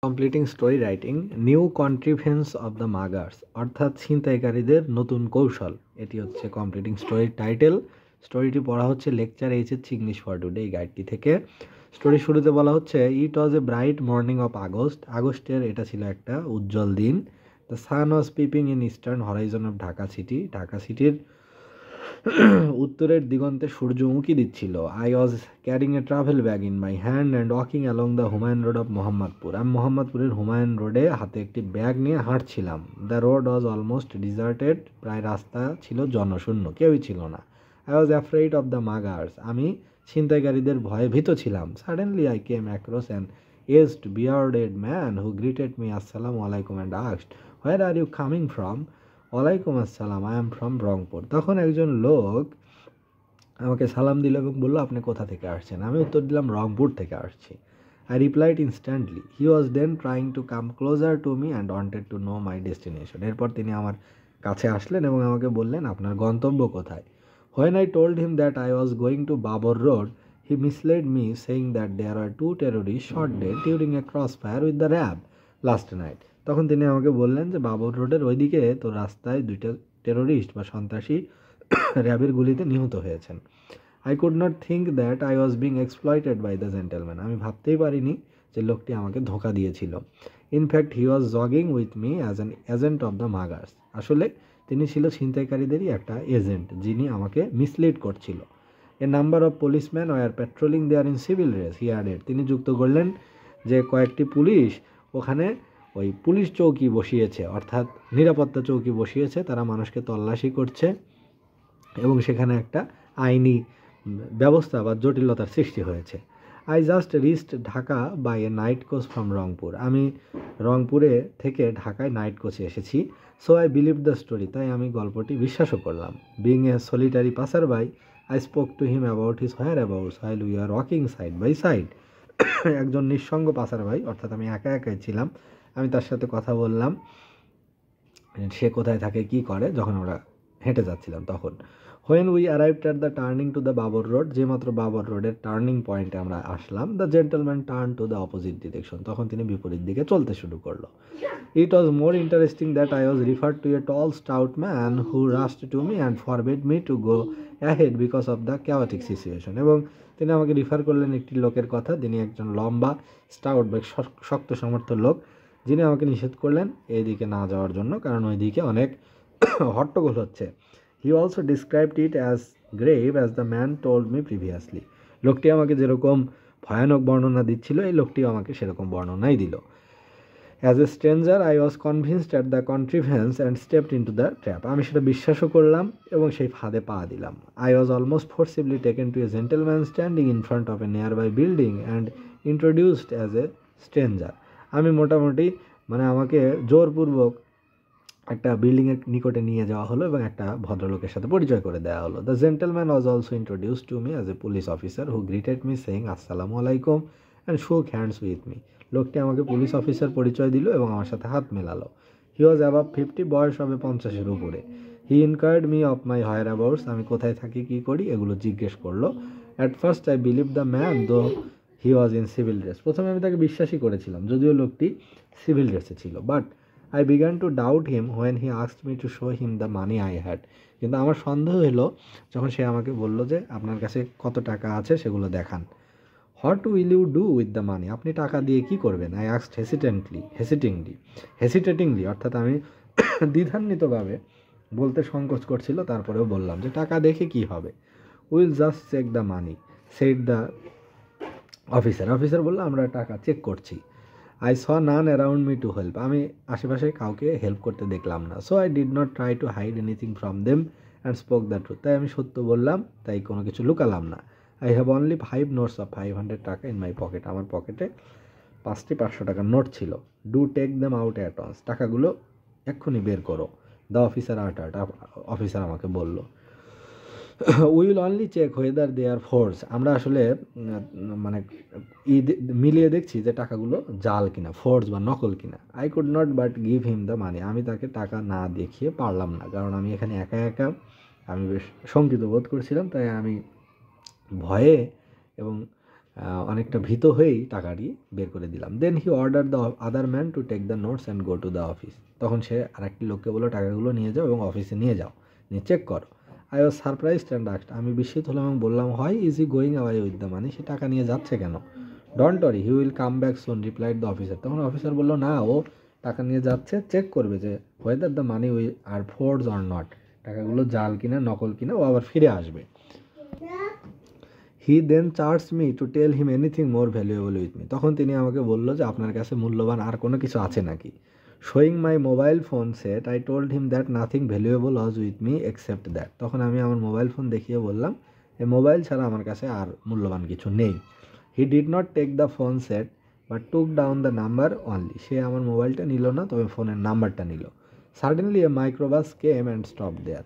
Completing story writing new contrivance of the muggers, অর্থাৎ ছিনতাইকারীদের নতুন কৌশল। এটি হচ্ছে কমপ্লিটিং স্টোরির টাইটেল। স্টোরিটি পড়া হচ্ছে lecture HSC English for today এই গাইডটি থেকে। স্টোরি শুরুতে বলা হচ্ছে, ইট was a bright morning of আগস্টের এটা ছিল একটা উজ্জ্বল দিন। The sun was piping in eastern Horizon of Dhaka সিটির উত্তরের দিগন্তে সূর্য উঁকি দিচ্ছিল। I was carrying a travel bag in my hand and walking along the Humayun road of Mohammadpur. আমি মোহাম্মদপুরের হুমায়ুন রোডে হাতে একটি ব্যাগ নিয়ে হাঁটছিলাম। The road was almost deserted, প্রায় রাস্তা ছিল জনশূন্য, কেউই ছিল না। I was afraid of the muggers, আমি ছিনতাইকারীদের ভয়ে ভীত ছিলাম। Suddenly I came across an aged bearded man who greeted me আসসালামু আলাইকুম and asked, where are you coming from? ওয়ালাইকুম আসসালাম, আই এম ফ্রম রংপুর। তখন একজন লোক আমাকে সালাম দিল এবং বলল, আপনি কোথা থেকে আসছেন? আমি উত্তর দিলাম, রংপুর থেকে আসছি। I replied instantly. He was then trying to come closer to me and wanted to know my destination. এরপর তিনি আমার কাছে আসলেন এবং আমাকে বললেন, আপনার গন্তব্য কোথায়? When I told him that I was going to Babar road, he misled me saying that there are 2 terrorists shot dead during a crossfire with the RAB last night. তখন তিনি আমাকে বললেন যে বাবর রোডের ওইদিকে তো রাস্তায় 2টা টেরোরিস্ট বা সন্ত্রাসী র্যাবের গুলিতে নিহত হয়েছেন। I could not think that I was being exploited by the gentleman. আমি ভাবতেই পারিনি যে লোকটি আমাকে ধোঁকা দিয়েছিল। In fact he was jogging with me as an agent of the muggers. আসলে তিনি ছিল ছিনতাইকারীদেরই একটা এজেন্ট, যিনি আমাকে মিসলিড করছিল। A number of policeman were patrolling there in civil dress, he added. তিনি যুক্ত করলেন যে কয়েকটি পুলিশ ওখানে ওই পুলিশ চৌকি বসিয়েছে, অর্থাৎ নিরাপত্তা চৌকি বসিয়েছে, তারা মানুষকে তল্লাশি করছে এবং সেখানে একটা আইনি ব্যবস্থা বা জটিলতার সৃষ্টি হয়েছে। I just reached Dhaka by a night coach from Rangpur. আমি রংপুরে থেকে ঢাকায় নাইট কোচে এসেছি। So I believe the story, তাই আমি গল্পটি বিশ্বাসও করলাম। Being a solitary passer by, I spoke to him about his whereabouts while we are walking side by side. একজন নিঃসঙ্গ পাসার ভাই, অর্থাৎ আমি একা একাই ছিলাম, আমি তার সাথে কথা বললাম সে কোথায় থাকে, কি করে, যখন আমরা হেঁটে যাচ্ছিলাম তখন। When we arrived at the turning to the Babar road, যে মাত্র বাবর রোডের টার্নিং পয়েন্টে আমরা আসলাম, the gentleman turn to the opposite direction, তখন তিনি বিপরীত দিকে চলতে শুরু করলো। It was more interesting that I was referred to a tall stout man who rushed to me and forbid me to go ahead because of the chaotic situation. এবং তিনি আমাকে রিফার করলেন একটি লোকের কথা, তিনি একজন লম্বা স্টাউট বা শক্ত সমর্থ লোক, যিনি আমাকে নিষেধ করলেন এই দিকে না যাওয়ার জন্য, কারণ ওই দিকে অনেক হট্টগোল হচ্ছে। He also described it as grave as the man told me previously. লোকটি আমাকে যেরকম ভয়ানক বর্ণনা দিচ্ছিল, এই লোকটিও আমাকে সেরকম বর্ণনাই দিল। As a stranger I was convinced at the contrivance and stepped in to the trap. আমি সেটা বিশ্বাসও করলাম এবং সেই ফাঁদে পা দিলাম। I was almost forcibly taken to a gentleman standing in front of a nearby building and introduced as a stranger. আমি মোটামুটি আমাকে জোরপূর্বক একটা বিল্ডিংয়ের নিকটে নিয়ে যাওয়া হলো এবং একটা ভদ্রলোকের সাথে পরিচয় করে দেওয়া হলো। The gentleman was also introduced to me as a police officer who greeted me saying আসসালামু আলাইকুম অ্যান্ড শোক হ্যান্ডস উইথ মি। লোকটি আমাকে পুলিশ অফিসার পরিচয় দিল এবং আমার সাথে হাত মেলালো। হি ওয়াজ অ্যাবাভ 50, বয়স হবে 50-এর উপরে। He inquired me of my whereabouts, আমি কোথায় থাকি, কী করি, এগুলো জিজ্ঞেস করলো। At first I believe the man though he was in civil dress. প্রথমে আমি তাকে বিশ্বাসই করেছিলাম যদিও লোকটি সিভিল ড্রেসে ছিল, but I began to doubt him when he asked me to show him the money I had. কিন্তু আমার সন্দেহ হলো যখন সে আমাকে বলল যে আপনার কাছে কত টাকা আছে সেগুলো দেখান। What will you do with the money? আপনি টাকা দিয়ে কি করবেন? I asked hesitatingly, অর্থাৎ আমি দ্বিধান্বিতভাবে, বলতে সংকোচ করছিল, তারপরেও বললাম যে টাকা দেখে কি হবে। We'll just check the money, said the officer. Officer বলল আমরা টাকা চেক করছি। I saw none around me to help. আমি আশেপাশে কাউকে হেল্প করতে দেখলাম না। So I did not try to hide anything from them and spoke the truth. তাই আমি সত্য বললাম, তাই কোনো কিছু লুকালাম না। I have only 5 notes of 500 টাকা in my pocket. আমার পকেটে 5টি 500 টাকার নোট ছিল। Do take them out at once. টাকাগুলো এক্ষুনি বের করো। The officer অফিসার আমাকে বলল। Will only check whether they are force. আমরা আসলে মিলিয়ে দেখছি যে টাকাগুলো জাল কিনা, ফোর্স বা নকল কিনা। I could not but give him the money. আমি তাকে টাকা না দেখিয়ে পারলাম না, কারণ আমি এখানে একা একা, আমি বেশ শঙ্কিত বোধ করছিলাম, তাই আমি ভয়ে এবং অনেকটা ভীত হয়েই টাকাটি বের করে দিলাম। Then he order the other man to take the notes and go to the office. তখন সে আরেকটি লোককে বললো টাকাগুলো নিয়ে যাও এবং অফিসে নিয়ে যাও, নিয়ে চেক করো। I was surprised and asked, আমি বিস্মিত হলাম এবং বললাম, why is he going away with the money, সে টাকা নিয়ে যাচ্ছে কেন? Don't worry, he will come back soon, replied the officer. তখন অফিসার বললো, না, ও টাকা নিয়ে যাচ্ছে, চেক করবে যে whether the money are forged or not, টাকাগুলো জাল কিনা নকল কিনা, ও আবার ফিরে আসবে। He then charge me to tell him anything more valuable with me, তখন তিনি আমাকে বললো যে আপনার কাছে মূল্যবান আর কোনো কিছু আছে নাকি। Showing my mobile phone set, I told him that nothing valuable was with me except that, তখন আমি আমার মোবাইল ফোন দেখিয়ে বললাম এই মোবাইল ছাড়া আমার কাছে আর মূল্যবান কিছু নেই। He did not take the phone set but took down the number only, সে আমার মোবাইলটা নিল না, তবে ফোনের নাম্বারটা নিল। Suddenly a microbus came and stop there,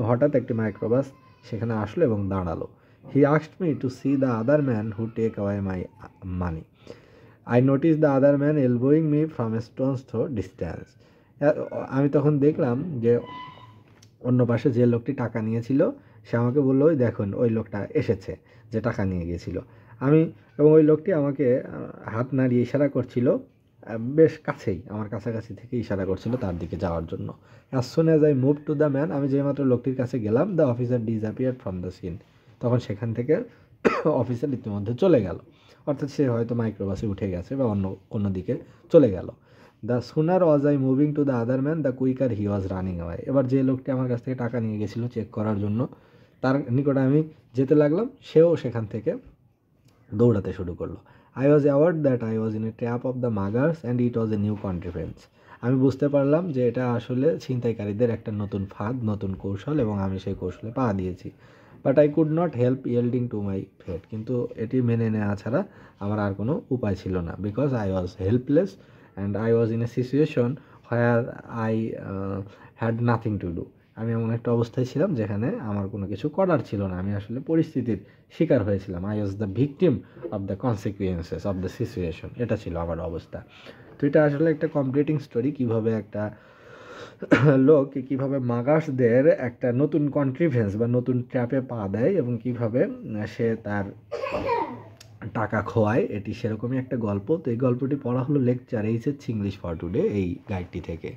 হঠাৎ একটি মাইক্রোবাস সেখানে আসলো এবং দাঁড়ালো। He asked me to see the other man who take away my money, I notice the other man elbowing me from a stone's throw distance, আমি তখন দেখলাম যে অন্য পাশে যে লোকটি টাকা নিয়েছিল সে আমাকে বললো, ওই দেখুন ওই লোকটা এসেছে যে টাকা নিয়ে গিয়েছিল। এবং ওই লোকটি আমাকে হাত নাড়িয়ে ইশারা করছিল, বেশ কাছেই, আমার কাছাকাছি থেকে ইশারা করছিল তার দিকে যাওয়ার জন্য। As soon as I move to the man, আমি যেমাত্র লোকটির কাছে গেলাম, the officer disappeared from the scene, তখন সেখান থেকে অফিসার ইতিমধ্যে চলে গেল, অর্থাৎ সে হয়তো মাইক্রোবাসে উঠে গেছে বা অন্য কোনো দিকে চলে গেল। The sooner was I moving to the other man the quicker he was running away, এবার যে লোকটি আমার কাছ থেকে টাকা নিয়ে গেছিলো চেক করার জন্য, তার নিকটে আমি যেতে লাগলাম, সেও সেখান থেকে দৌড়াতে শুরু করলো। I was aware that I was in a trap of the muggers and it was a new contrivance, আমি বুঝতে পারলাম যে এটা আসলে ছিনতাইকারীদের একটা নতুন ফাঁদ, নতুন কৌশল, এবং আমি সেই কৌশলে পা দিয়েছি। But I could not help yielding to my fate, কিন্তু এটি মেনে নেওয়া ছাড়া আমার আর কোনো উপায় ছিল না, because I was helpless and I was in a situation where I had nothing to do, আমি এমন একটা অবস্থায় ছিলাম যেখানে আমার কোনো কিছু করার ছিল না, আমি আসলে পরিস্থিতির শিকার হয়েছিলাম। I was the victim of the consequences of the situation, এটা ছিল আমার অবস্থা। তো এটা আসলে একটা কমপ্লিটিং স্টোরি, কীভাবে একটা লোক কীভাবে মাগার্সদের একটা নতুন কন্ট্রিভেন্স বা নতুন ট্র্যাপে পা দেয় এবং কীভাবে সে তার টাকা খোয়ায়, এটি সেরকমই একটা গল্প। তো এই গল্পটি পড়া হলো lecture HS English for today এই গাইডটি থেকে।